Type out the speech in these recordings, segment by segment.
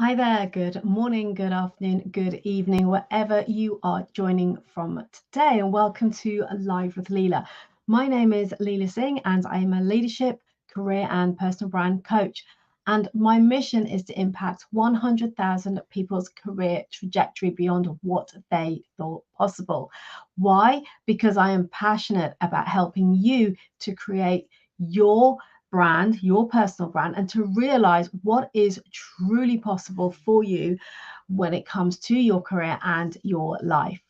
Hi there, good morning, good afternoon, good evening, wherever you are joining from today, and welcome to Live with Leila. My name is Leila Singh, and I am a leadership, career, and personal brand coach. And my mission is to impact 100,000 people's career trajectory beyond what they thought possible. Why? Because I am passionate about helping you to create your brand, your personal brand, and to realize what is truly possible for you when it comes to your career and your life.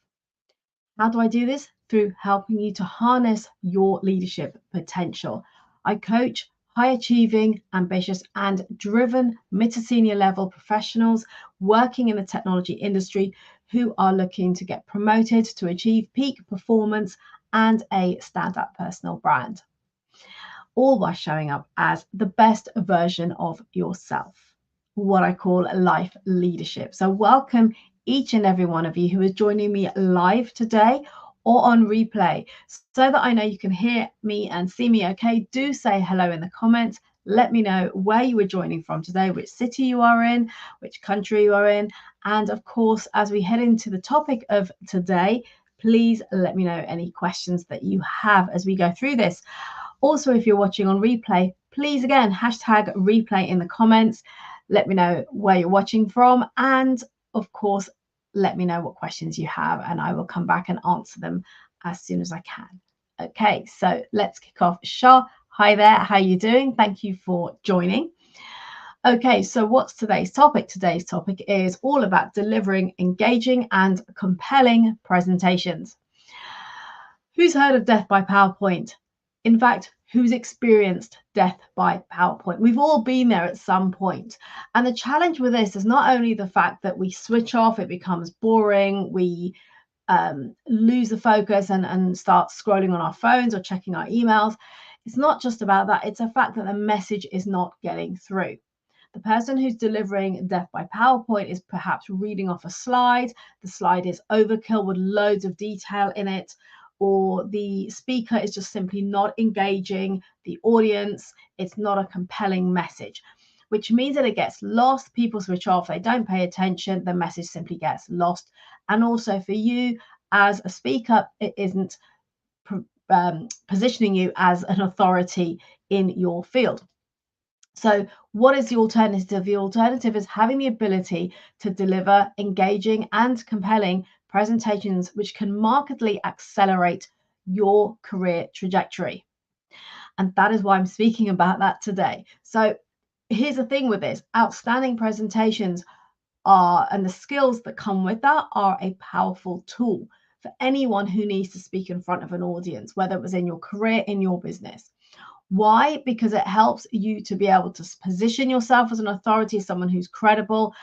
How do I do this? Through helping you to harness your leadership potential. I coach high achieving, ambitious, and driven mid to senior level professionals working in the technology industry who are looking to get promoted to achieve peak performance and a standout personal brand, all by showing up as the best version of yourself, what I call life leadership. So, welcome each and every one of you who is joining me live today or on replay. So that I know you can hear me and see me okay, do say hello in the comments. Let me know where you were joining from today, which city you are in, which country you are in. And of course, as we head into the topic of today, please let me know any questions that you have as we go through this. Also, if you're watching on replay, please again, hashtag replay in the comments. Let me know where you're watching from. And of course, let me know what questions you have, and I will come back and answer them as soon as I can. Okay, so let's kick off. Shah, hi there. How are you doing? Thank you for joining. Okay, so what's today's topic? Today's topic is all about delivering engaging and compelling presentations. Who's heard of death by PowerPoint? In fact, who's experienced death by PowerPoint? We've all been there at some point. And the challenge with this is not only the fact that we switch off, it becomes boring, we lose the focus and start scrolling on our phones or checking our emails. It's not just about that, it's a fact that the message is not getting through. The person who's delivering death by PowerPoint is perhaps reading off a slide. The slide is overkill with loads of detail in it, or the speaker is just simply not engaging the audience. It's not a compelling message, which means that it gets lost. People switch off, they don't pay attention, the message simply gets lost. And also for you as a speaker, it isn't positioning you as an authority in your field. So, what is the alternative? The alternative is having the ability to deliver engaging and compelling presentations which can markedly accelerate your career trajectory. And that is why I'm speaking about that today. So, here's the thing with this: outstanding presentations are, and the skills that come with that are a powerful tool for anyone who needs to speak in front of an audience, whether it was in your career, in your business. Why? Because it helps you to be able to position yourself as an authority, someone who's credible,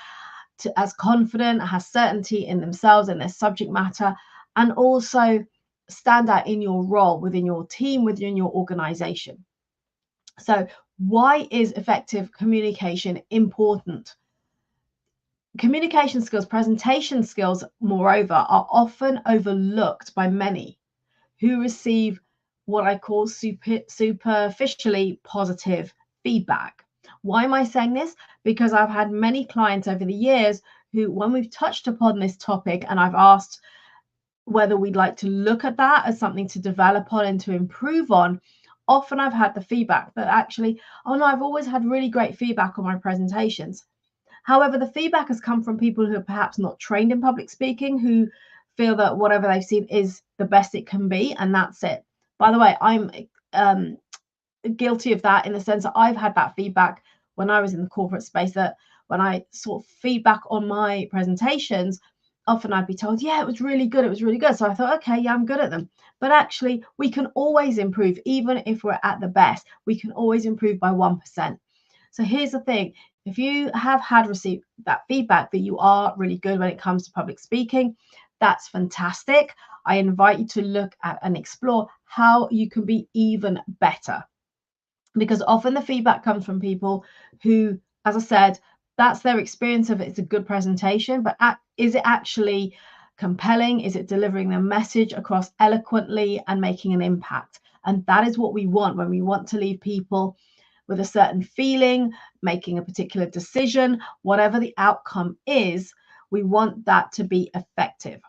as confident, has certainty in themselves and their subject matter, and also stand out in your role within your team, within your organization. So, why is effective communication important? Communication skills, presentation skills, moreover, are often overlooked by many who receive what I call superficially positive feedback. Why am I saying this? Because I've had many clients over the years who, when we've touched upon this topic and I've asked whether we'd like to look at that as something to develop on and to improve on, often I've had the feedback that actually, oh no, I've always had really great feedback on my presentations. However, the feedback has come from people who are perhaps not trained in public speaking, who feel that whatever they've seen is the best it can be, and that's it. By the way, I'm guilty of that in the sense that I've had that feedback when I was in the corporate space, that when I sort of feedback on my presentations, often I'd be told, yeah, it was really good. It was really good. So I thought, okay, yeah, I'm good at them. But actually, we can always improve. Even if we're at the best, we can always improve by 1%. So here's the thing. If you have received that feedback that you are really good when it comes to public speaking, that's fantastic. I invite you to look at and explore how you can be even better. Because often the feedback comes from people who, as I said, that's their experience of it. It's a good presentation, but is it actually compelling? Is it delivering the message across eloquently and making an impact? And that is what we want when we want to leave people with a certain feeling, making a particular decision, whatever the outcome is, we want that to be effective.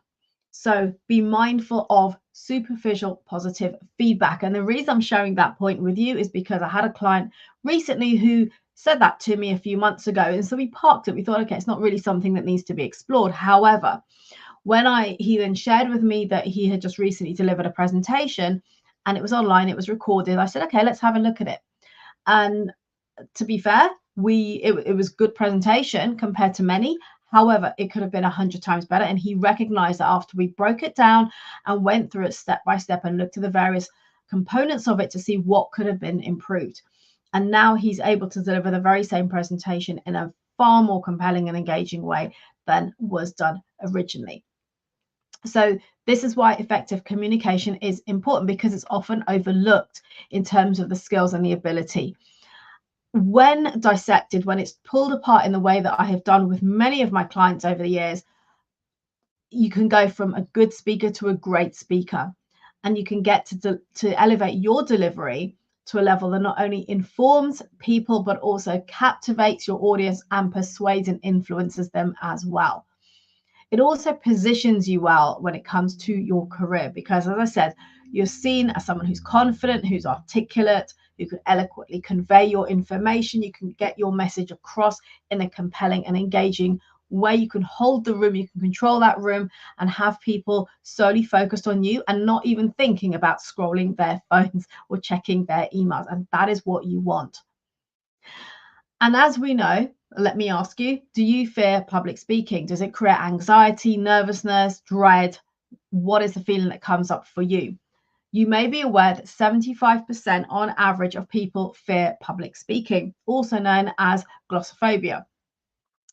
So be mindful of superficial positive feedback. And the reason I'm sharing that point with you is because I had a client recently who said that to me a few months ago. And so we parked it. We thought, okay, it's not really something that needs to be explored. However, when he then shared with me that he had just recently delivered a presentation and it was online, it was recorded, I said, okay, let's have a look at it. And to be fair, it was good presentation compared to many. However, it could have been 100 times better. And he recognized that after we broke it down and went through it step by step and looked at the various components of it to see what could have been improved. And now he's able to deliver the very same presentation in a far more compelling and engaging way than was done originally. So this is why effective communication is important, because it's often overlooked in terms of the skills and the ability. When dissected, when it's pulled apart in the way that I have done with many of my clients over the years, you can go from a good speaker to a great speaker, and you can get to elevate your delivery to a level that not only informs people, but also captivates your audience and persuades and influences them as well. It also positions you well when it comes to your career, because as I said, you're seen as someone who's confident, who's articulate, who can eloquently convey your information. You can get your message across in a compelling and engaging way. You can hold the room, you can control that room and have people solely focused on you and not even thinking about scrolling their phones or checking their emails. And that is what you want. And as we know, let me ask you, do you fear public speaking? Does it create anxiety, nervousness, dread? What is the feeling that comes up for you? You may be aware that 75% on average of people fear public speaking, also known as glossophobia.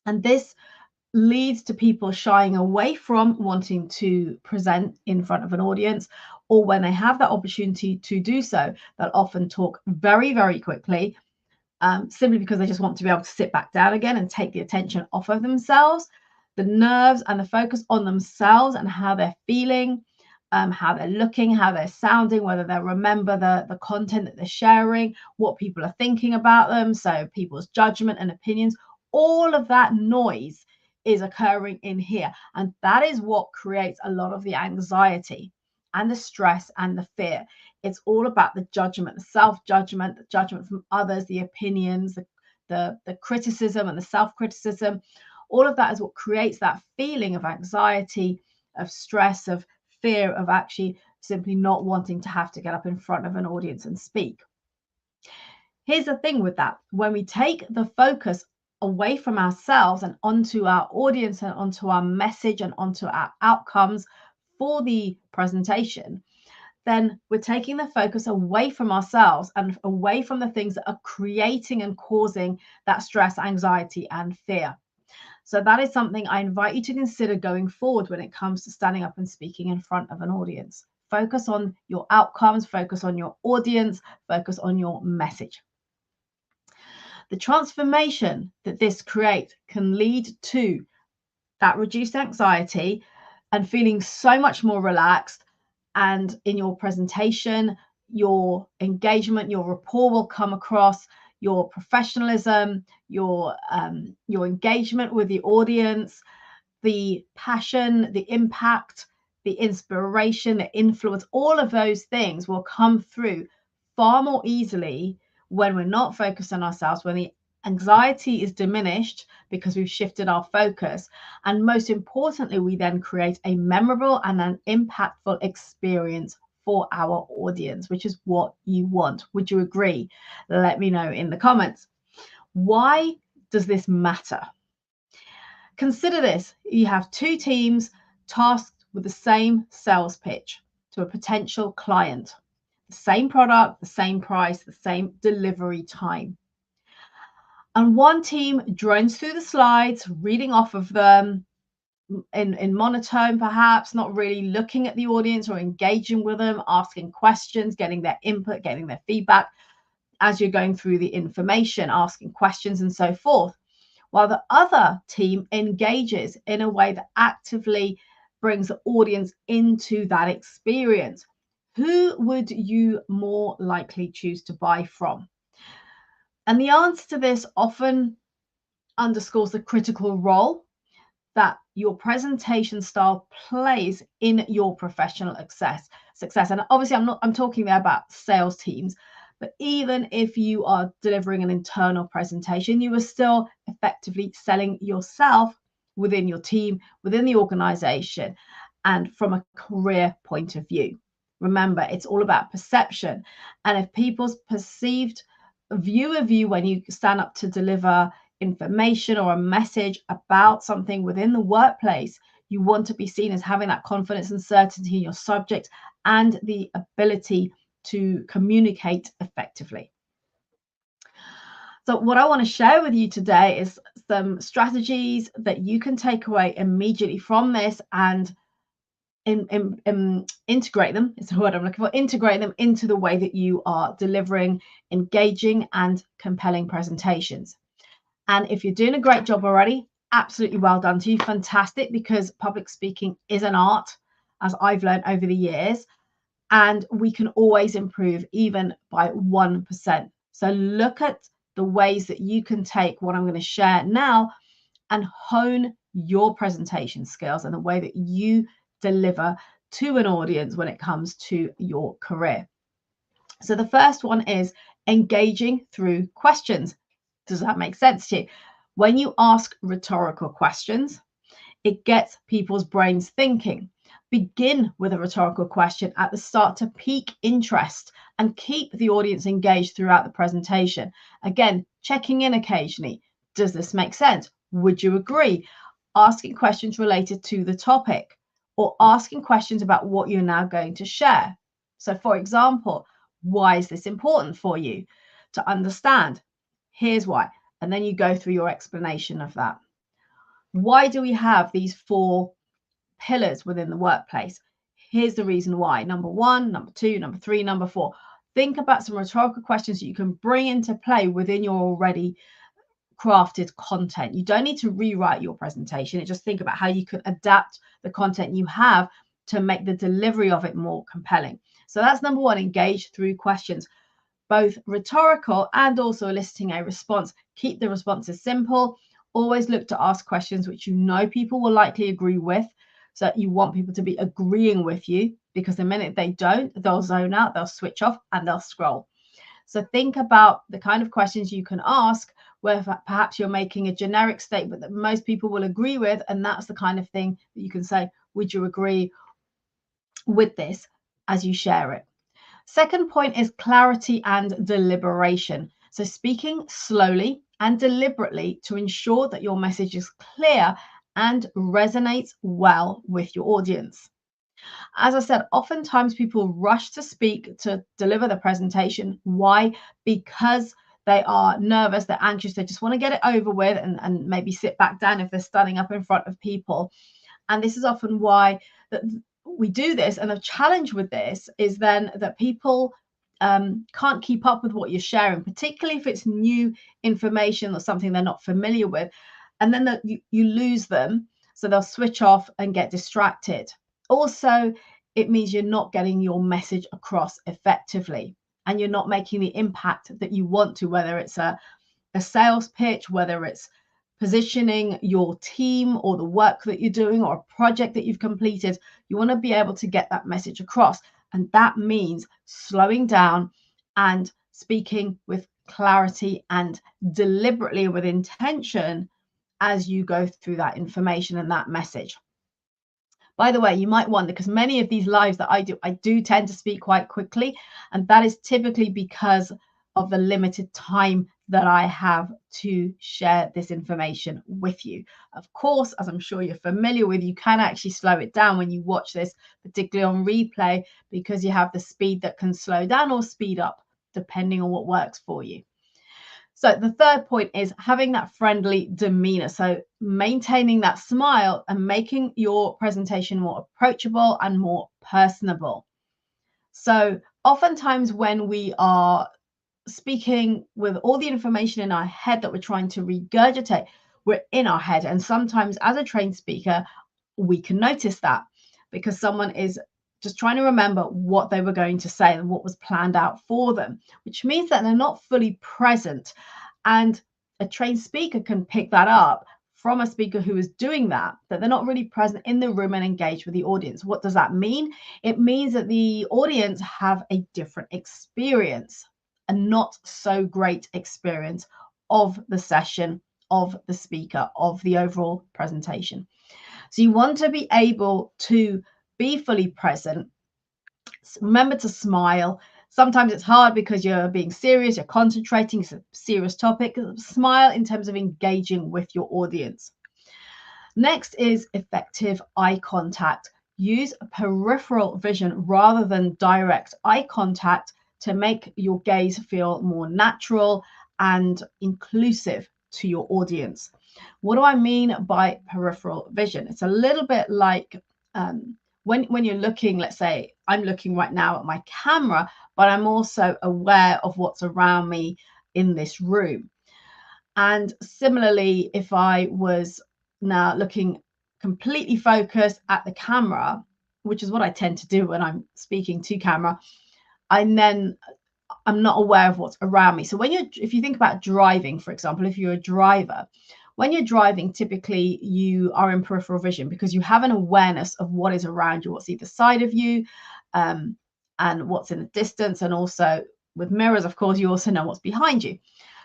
And this leads to people shying away from wanting to present in front of an audience, or when they have that opportunity to do so, they'll often talk very, very quickly, simply because they just want to be able to sit back down again and take the attention off of themselves, the nerves and the focus on themselves and how they're feeling, how they're looking, how they're sounding, whether they remember the content that they're sharing, what people are thinking about them, so people's judgment and opinions. All of that noise is occurring in here, and that is what creates a lot of the anxiety and the stress and the fear. It's all about the judgment, the self-judgment, the judgment from others, the opinions, the criticism and the self-criticism. All of that is what creates that feeling of anxiety, of stress, of fear, of actually simply not wanting to have to get up in front of an audience and speak. Here's the thing with that. When we take the focus away from ourselves and onto our audience and onto our message and onto our outcomes for the presentation, then we're taking the focus away from ourselves and away from the things that are creating and causing that stress, anxiety, and fear. So that is something I invite you to consider going forward when it comes to standing up and speaking in front of an audience. Focus on your outcomes, focus on your audience, focus on your message. The transformation that this creates can lead to that reduced anxiety and feeling so much more relaxed. And in your presentation, your engagement, your rapport will come across, your professionalism, your engagement with the audience, the passion, the impact, the inspiration, the influence, all of those things will come through far more easily when we're not focused on ourselves, when the anxiety is diminished because we've shifted our focus. And most importantly, we then create a memorable and an impactful experience for our audience, which is what you want. Would you agree? Let me know in the comments. Why does this matter? Consider this. You have two teams tasked with the same sales pitch to a potential client. The same product, the same price, the same delivery time. And one team drones through the slides, reading off of them in monotone, perhaps, not really looking at the audience or engaging with them, asking questions, getting their input, getting their feedback as you're going through the information, asking questions and so forth. While the other team engages in a way that actively brings the audience into that experience. Who would you more likely choose to buy from? And the answer to this often underscores the critical role that your presentation style plays in your professional success. And obviously I'm talking there about sales teams, but even if you are delivering an internal presentation, you are still effectively selling yourself within your team, within the organization, and from a career point of view. Remember, it's all about perception. And if people's perceived view of you when you stand up to deliver information or a message about something within the workplace, you want to be seen as having that confidence and certainty in your subject and the ability to communicate effectively. So what I want to share with you today is some strategies that you can take away immediately from this and integrate them, is the word I'm looking for, integrate them into the way that you are delivering engaging and compelling presentations. And if you're doing a great job already, absolutely well done to you. Fantastic, because public speaking is an art, as I've learned over the years, and we can always improve even by 1%. So look at the ways that you can take what I'm going to share now and hone your presentation skills and the way that you deliver to an audience when it comes to your career. So the first one is engaging through questions. Does that make sense to you? When you ask rhetorical questions, it gets people's brains thinking. Begin with a rhetorical question at the start to pique interest and keep the audience engaged throughout the presentation. Again, checking in occasionally. Does this make sense? Would you agree? Asking questions related to the topic or asking questions about what you're now going to share. So, for example, why is this important for you to understand? Here's why. And then you go through your explanation of that. Why do we have these 4 pillars within the workplace? Here's the reason why. Number 1, number 2, number 3, number 4. Think about some rhetorical questions that you can bring into play within your already crafted content. You don't need to rewrite your presentation. Just think about how you can adapt the content you have to make the delivery of it more compelling. So that's number 1, engage through questions, both rhetorical and also eliciting a response. Keep the responses simple. Always look to ask questions which you know people will likely agree with. So you want people to be agreeing with you, because the minute they don't, they'll zone out, they'll switch off, and they'll scroll. So think about the kind of questions you can ask where perhaps you're making a generic statement that most people will agree with, and that's the kind of thing that you can say, would you agree with this, as you share it. Second point is clarity and deliberation. So speaking slowly and deliberately to ensure that your message is clear and resonates well with your audience. As I said, oftentimes people rush to speak to deliver the presentation. Why? Because they are nervous, they're anxious, they just want to get it over with and maybe sit back down if they're standing up in front of people. And this is often why that we do this. And the challenge with this is then that people can't keep up with what you're sharing, particularly if it's new information or something they're not familiar with. And then you lose them. So they'll switch off and get distracted. Also, it means you're not getting your message across effectively and you're not making the impact that you want to, whether it's a sales pitch, whether it's positioning your team or the work that you're doing or a project that you've completed. You want to be able to get that message across. And that means slowing down and speaking with clarity and deliberately with intention as you go through that information and that message. By the way, you might wonder, because many of these lives that I do tend to speak quite quickly, and that is typically because of the limited time that I have to share this information with you. Of course, as I'm sure you're familiar with, you can actually slow it down when you watch this, particularly on replay, because you have the speed that can slow down or speed up, depending on what works for you. So the third point is having that friendly demeanor. So maintaining that smile and making your presentation more approachable and more personable. So oftentimes when we are speaking with all the information in our head that we're trying to regurgitate, we're in our head. And sometimes as a trained speaker, we can notice that because someone is just trying to remember what they were going to say and what was planned out for them, which means that they're not fully present. And a trained speaker can pick that up from a speaker who is doing that they're not really present in the room and engaged with the audience. What does that mean? It means that the audience have a different experience, a not so great experience of the session, of the speaker, of the overall presentation. So you want to be able to be fully present. Remember to smile. Sometimes it's hard because you're being serious, you're concentrating, it's a serious topic. Smile in terms of engaging with your audience. Next is effective eye contact. Use peripheral vision rather than direct eye contact to make your gaze feel more natural and inclusive to your audience. What do I mean by peripheral vision? It's a little bit like when you're looking, let's say I'm looking right now at my camera, but I'm also aware of what's around me in this room. And similarly, if I was now looking completely focused at the camera, which is what I tend to do when I'm speaking to camera, I'm not aware of what's around me. So if you think about driving, for example, if you're a driver, when you're driving, typically you are in peripheral vision because you have an awareness of what is around you, what's either side of you, and what's in the distance. And also with mirrors, of course, you also know what's behind you.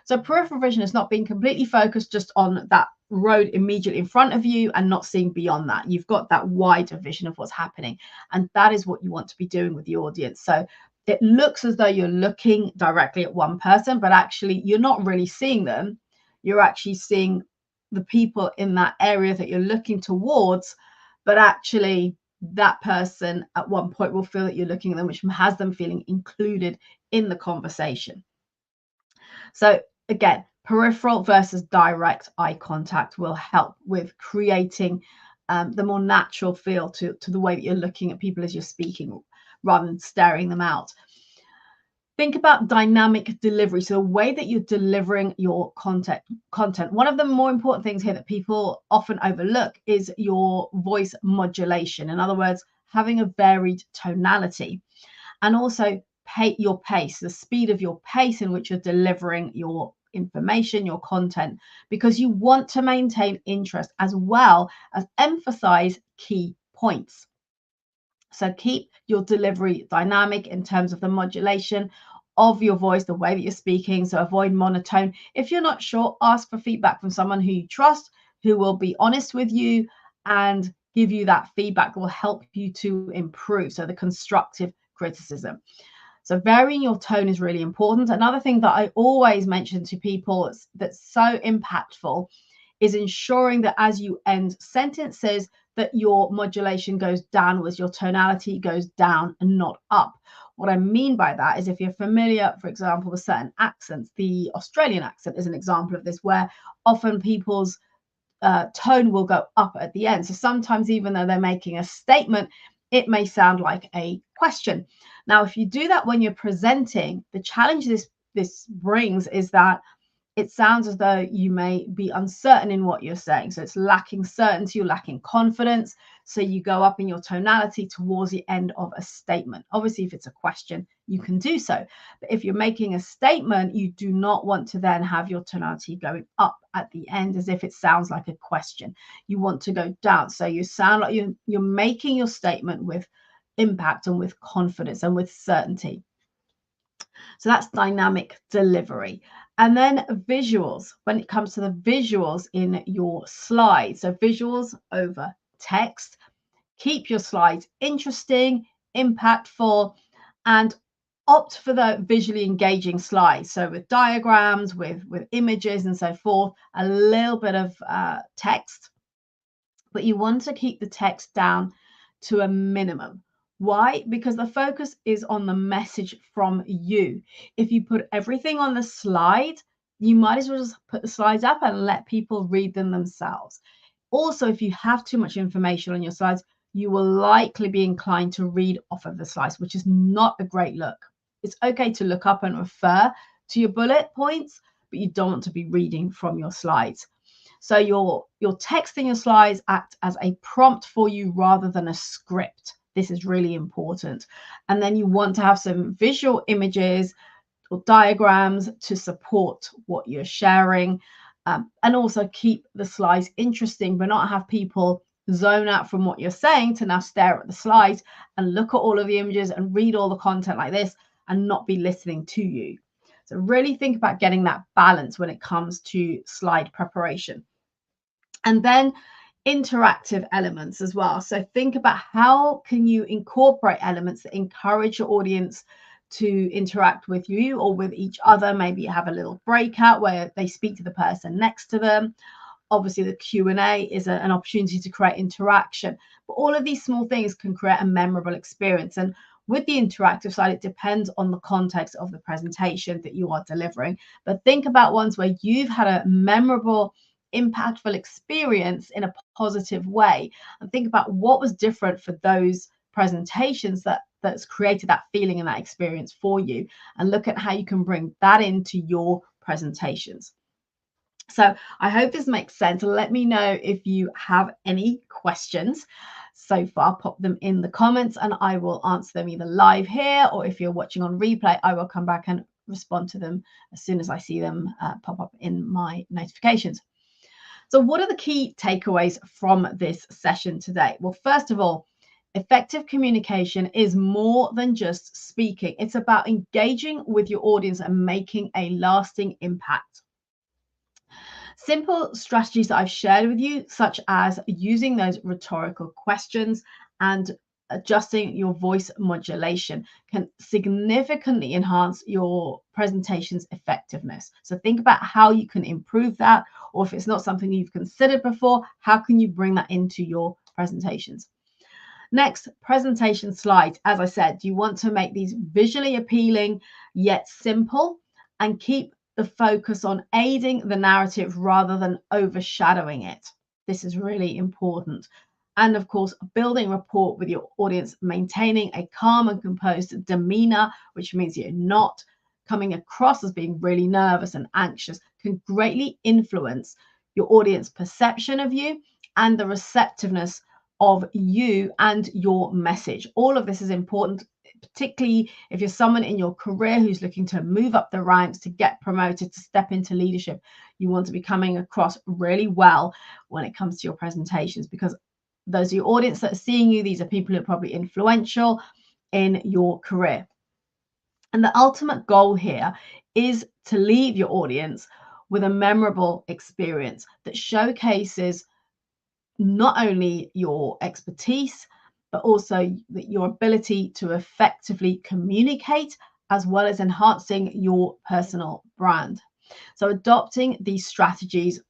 So peripheral vision is not being completely focused just on that road immediately in front of you and not seeing beyond that. You've got that wider vision of what's happening. And that is what you want to be doing with the audience. So it looks as though you're looking directly at one person, but actually you're not really seeing them. You're actually seeing the people in that area that you're looking towards, but actually that person at one point will feel that you're looking at them, which has them feeling included in the conversation. So again, peripheral versus direct eye contact will help with creating the more natural feel to the way that you're looking at people as you're speaking rather than staring them out. Think about dynamic delivery. So the way that you're delivering your content. One of the more important things here that people often overlook is your voice modulation. In other words, having a varied tonality, and also your pace, the speed of your pace in which you're delivering your information, your content, because you want to maintain interest as well as emphasize key points. So keep your delivery dynamic in terms of the modulation of your voice, the way that you're speaking. So avoid monotone. If you're not sure, ask for feedback from someone who you trust, who will be honest with you and give you that feedback that will help you to improve. So the constructive criticism. So varying your tone is really important. Another thing that I always mention to people that's so impactful is ensuring that as you end sentences, that your modulation goes downwards, your tonality goes down and not up. What I mean by that is if you're familiar, for example, with certain accents, the Australian accent is an example of this, where often people's tone will go up at the end. So sometimes even though they're making a statement, it may sound like a question. Now, if you do that when you're presenting, the challenge this brings is that it sounds as though you may be uncertain in what you're saying. So it's lacking certainty, you're lacking confidence. So you go up in your tonality towards the end of a statement. Obviously, if it's a question, you can do so. But if you're making a statement, you do not want to then have your tonality going up at the end as if it sounds like a question. You want to go down. So you sound like you're making your statement with impact and with confidence and with certainty. So that's dynamic delivery. And then visuals, when it comes to the visuals in your slides. So visuals over text. Keep your slides interesting, impactful, and opt for the visually engaging slides. So with diagrams, with images and so forth, a little bit of text, but you want to keep the text down to a minimum. Why? Because the focus is on the message from you. If you put everything on the slide, you might as well just put the slides up and let people read them themselves. Also, if you have too much information on your slides, you will likely be inclined to read off of the slides, which is not a great look. It's okay to look up and refer to your bullet points, but you don't want to be reading from your slides. So your text in your slides act as a prompt for you rather than a script. This is really important. And then you want to have some visual images or diagrams to support what you're sharing, and also keep the slides interesting, but not have people zone out from what you're saying to now stare at the slides and look at all of the images and read all the content like this and not be listening to you. So really think about getting that balance when it comes to slide preparation. And then interactive elements as well. So think about how can you incorporate elements that encourage your audience to interact with you or with each other. Maybe you have a little breakout where they speak to the person next to them. Obviously, the Q&A is an opportunity to create interaction. But all of these small things can create a memorable experience. And with the interactive side, it depends on the context of the presentation that you are delivering. But think about ones where you've had a memorable, impactful experience in a positive way, and think about what was different for those presentations that's created that feeling and that experience for you, and look at how you can bring that into your presentations. So I hope this makes sense. Let me know if you have any questions so far. Pop them in the comments and I will answer them either live here, or if you're watching on replay, I will come back and respond to them as soon as I see them pop up in my notifications. So what are the key takeaways from this session today? Well, first of all, effective communication is more than just speaking. It's about engaging with your audience and making a lasting impact. Simple strategies that I've shared with you, such as using those rhetorical questions and adjusting your voice modulation, can significantly enhance your presentation's effectiveness. So think about how you can improve that, or if it's not something you've considered before, how can you bring that into your presentations? Next, presentation slides. As I said, you want to make these visually appealing yet simple, and keep the focus on aiding the narrative rather than overshadowing it. This is really important. And of course, building rapport with your audience, maintaining a calm and composed demeanor, which means you're not coming across as being really nervous and anxious, can greatly influence your audience perception of you and the receptiveness of you and your message. All of this is important, particularly if you're someone in your career who's looking to move up the ranks, to get promoted, to step into leadership. You want to be coming across really well when it comes to your presentations, because those are your audience that are seeing you. These are people who are probably influential in your career. And the ultimate goal here is to leave your audience with a memorable experience that showcases not only your expertise, but also your ability to effectively communicate, as well as enhancing your personal brand. So adopting these strategies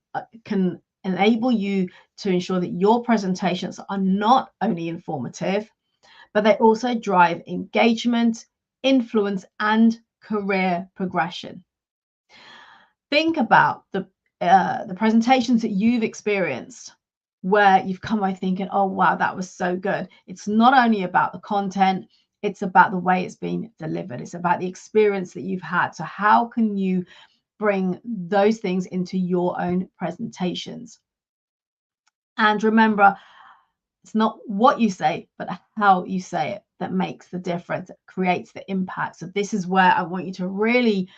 can enable you to ensure that your presentations are not only informative, but they also drive engagement, influence, and career progression. Think about the presentations that you've experienced where you've come away thinking, oh, wow, that was so good. It's not only about the content, it's about the way it's been delivered. It's about the experience that you've had. So how can you bring those things into your own presentations? And remember, it's not what you say, but how you say it that makes the difference, that creates the impact. So this is where I want you to really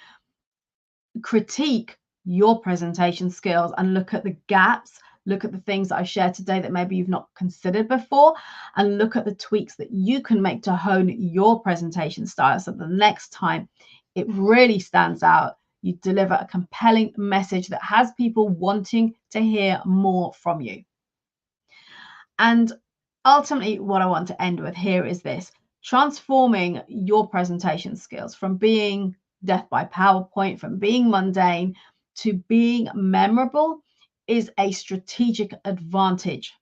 critique your presentation skills and look at the gaps, look at the things that I've shared today that maybe you've not considered before, and look at the tweaks that you can make to hone your presentation style, so the next time it really stands out, you deliver a compelling message that has people wanting to hear more from you. And ultimately, what I want to end with here is this: transforming your presentation skills from being death by PowerPoint, from being mundane to being memorable, is a strategic advantage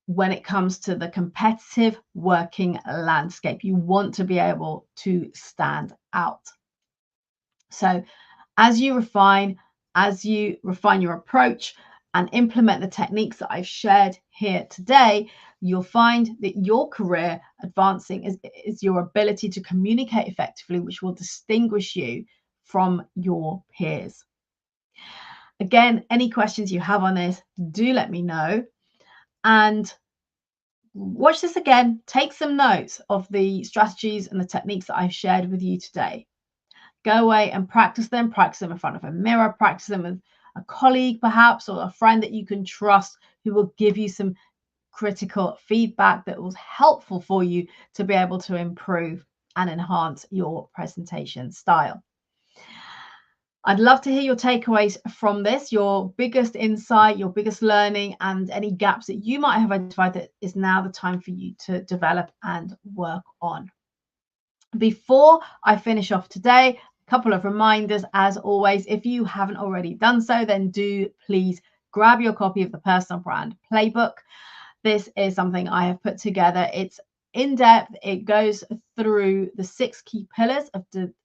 when it comes to the competitive working landscape. You want to be able to stand out. So as you refine your approach and implement the techniques that I've shared here today, you'll find that your career advancing is your ability to communicate effectively, which will distinguish you from your peers. Again, any questions you have on this, do let me know. And watch this again, take some notes of the strategies and the techniques that I've shared with you today. Go away and practice them in front of a mirror, practice them with a colleague perhaps, or a friend that you can trust who will give you some critical feedback that was helpful for you to be able to improve and enhance your presentation style. I'd love to hear your takeaways from this, your biggest insight, your biggest learning, and any gaps that you might have identified that is now the time for you to develop and work on. Before I finish off today, a couple of reminders as always. If you haven't already done so, then do please grab your copy of the Personal Brand Playbook. This is something I have put together. It's in depth. It goes through the 6 key pillars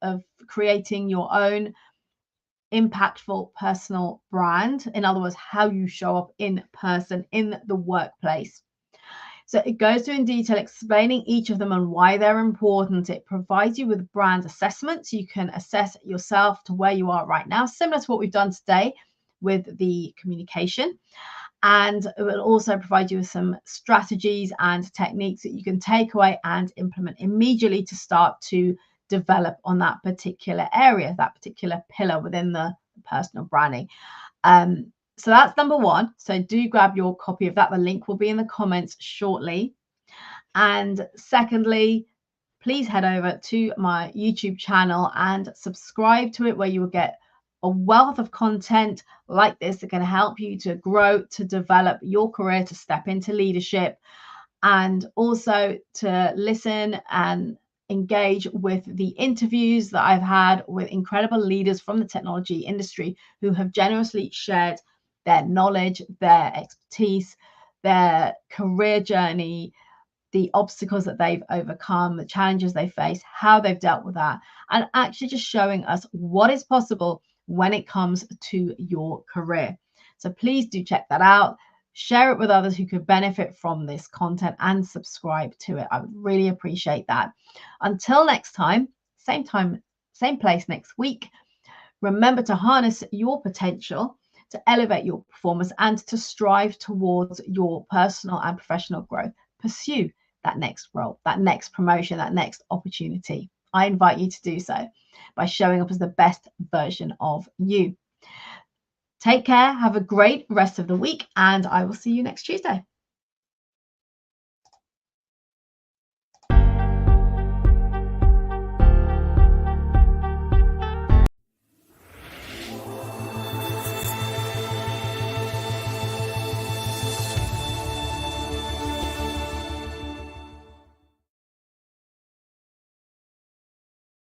of creating your own impactful personal brand. In other words, how you show up in person in the workplace. So it goes through in detail explaining each of them and why they're important. It provides you with brand assessments. You can assess yourself to where you are right now, similar to what we've done today with the communication. And it will also provide you with some strategies and techniques that you can take away and implement immediately to start to develop on that particular area, that particular pillar within the personal branding. So that's number 1. So do grab your copy of that. The link will be in the comments shortly. And secondly, please head over to my YouTube channel and subscribe to it, where you will get a wealth of content like this that can help you to grow, to develop your career, to step into leadership, and also to listen and engage with the interviews that I've had with incredible leaders from the technology industry who have generously shared their knowledge, their expertise, their career journey, the obstacles that they've overcome, the challenges they face, how they've dealt with that, and actually just showing us what is possible when it comes to your career. So please do check that out. Share it with others who could benefit from this content and subscribe to it. I would really appreciate that. Until next time, same place next week. Remember to harness your potential, to elevate your performance, and to strive towards your personal and professional growth. Pursue that next role, that next promotion, that next opportunity. I invite you to do so by showing up as the best version of you. Take care, have a great rest of the week, and I will see you next Tuesday.